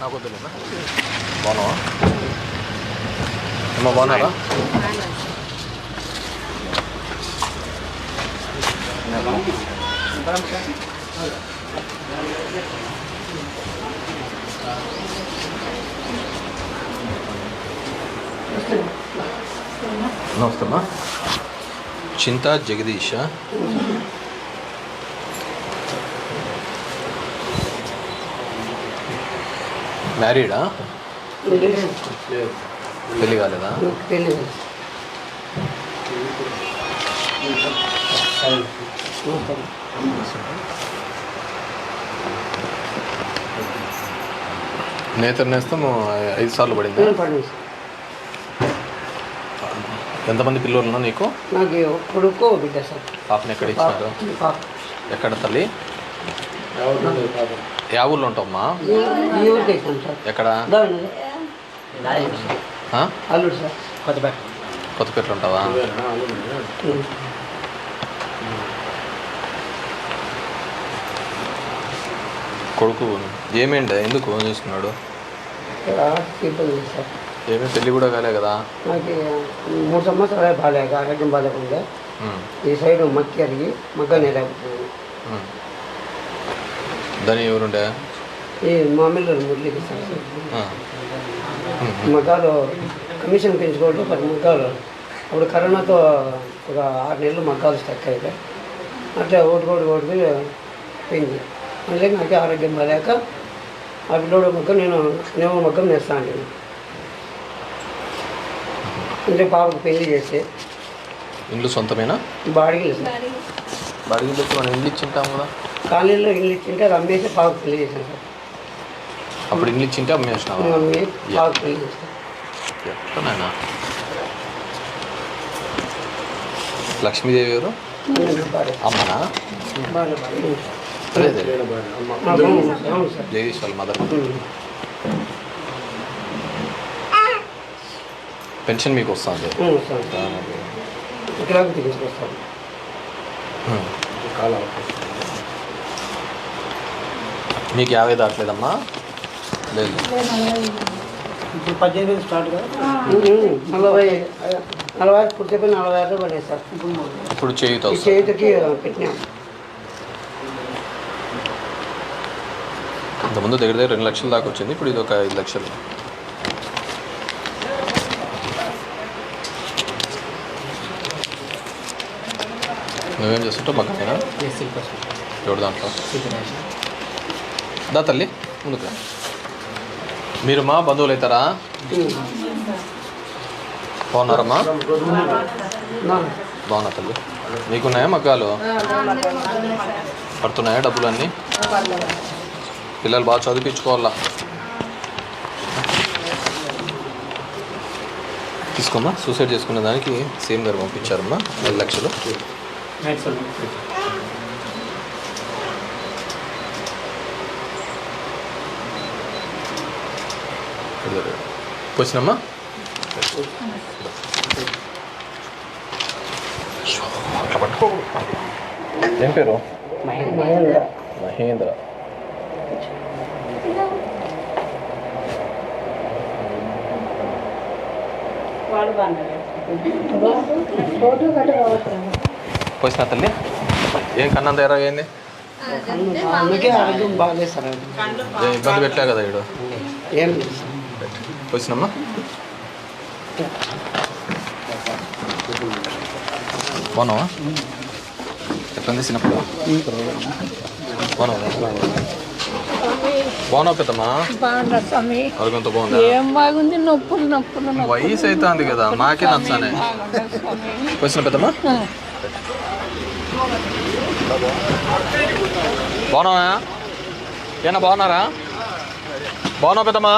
నాకు వద్దులేనా బాగున్నావా అమ్మ బాగున్నారా నమస్తే అమ్మా చింతా జగదీష్ మ్యారీడా పెళ్ళి కాలేదా నేత నేస్తాం 5 సార్లు పడింది. ఎంతమంది పిల్లలు ఉన్నా నీకు? నాకు కొడుకు బిడ్డ సార్. పాపని ఎక్కడ ఇచ్చినారు? ఎక్కడ తల్లి? యా ఊళ్ళో ఉంటావమ్మా? ఎక్కడ? అల్లుడు సార్. కొత్తపేటలో ఉంటావా? కొడుకు ఏమేంటి ఎందుకు చేసుకున్నాడు? ఏమీ పెళ్ళి కూడా కాలే కదా? నాకు 3 సంవత్సరాలు బాగాలేక ఆరోగ్యం బాగాలేకుండా ఈ సైడ్ మక్కి అరిగి మగ్గ నేలకపోతుంది. దాని ఎవరుండే? ఈ మామిళ్ళు మురళికి సార్. మగ్గాలు కమిషన్ పెంచుకోవడం 10 మగ్గాలు. అప్పుడు కరోనాతో ఒక 6 నెలలు మగ్గాలు స్టక్ అయిపోయి అట్లా ఓటుకోడి పోయింది. మళ్ళీ నాకు ఆరోగ్యం బాగాలేక ఆ పిల్లోడు మగ్గం నేను మగ్గం నేస్తాను. అంటే పాపకు పెళ్లి చేస్తే ఇల్లు సొంతమేనా? బాడిగి బాడిగిలు మనం ఇల్లు ఇచ్చింటాం కదా. కాలనీలో ఇల్లు ఇచ్చింటే అది అమ్మేసి పాపకు పెళ్లి చేశాను సార్. అప్పుడు ఇల్లు ఇచ్చింటే అమ్మేసినావా? అమ్మే పాపకు పెళ్లి చేస్తాను. ఎక్కడైనా లక్ష్మీదేవి ఎవరు? అమ్మనా? జగదీష్ వాళ్ళ మదర్. పెన్షన్ మీకు వస్తుంది? మీకు 50 దాటలేదమ్మా? లేదు. 18 స్టార్ట్ కదా. 40 పూర్తి 46 పడేది సార్. ఇప్పుడు చేయుతకి పెట్టినాం. ఇంతకుముందు దగ్గర 2 లక్షల దాకా వచ్చింది. ఇప్పుడు ఇది ఒక 5 లక్షలు. నువ్వేం చేస్తుంటావు? మగ్గమేనా? ఎవరు దాంట్లో? దా తల్లి ముందుకు. మీరు మా బంధువులు అవుతారా? బాగున్నారమ్మా? బాగున్నా తల్లి. మీకున్నాయా మగ్గాలు? పడుతున్నాయా డబ్బులు అన్నీ? పిల్లలు బాగా చదివించుకోవాలా. తీసుకోమ్మా. సూసైడ్ చేసుకునే దానికి సీఎం గారు పంపించారమ్మా 5 లక్షలు. వచ్చినమ్మా. ఏం పేరు? మహేంద్ర. పోసిన తల్లి ఏం కన్నంత ఎరగైంది? ఆరోగ్యం బాగాలేదు సార్. ఇబ్బంది పెట్టలే కదా ఇడు? ఏం పోసినమ్మా. బాగున్నావా? ఎట్లా చిన్నప్పుడు బాగున్నావు పెద్దమ్మా? ఆరోగ్యంతో బాగుందా? ఏం బాగుంది. నొప్పులు వయసు అవుతుంది కదా, మాకే నచ్చానే. పోసిన పెద్దమ్మా. బాగున్నావా? ఏనా బాగున్నారా? బాగున్నావు పెద్దమ్మా?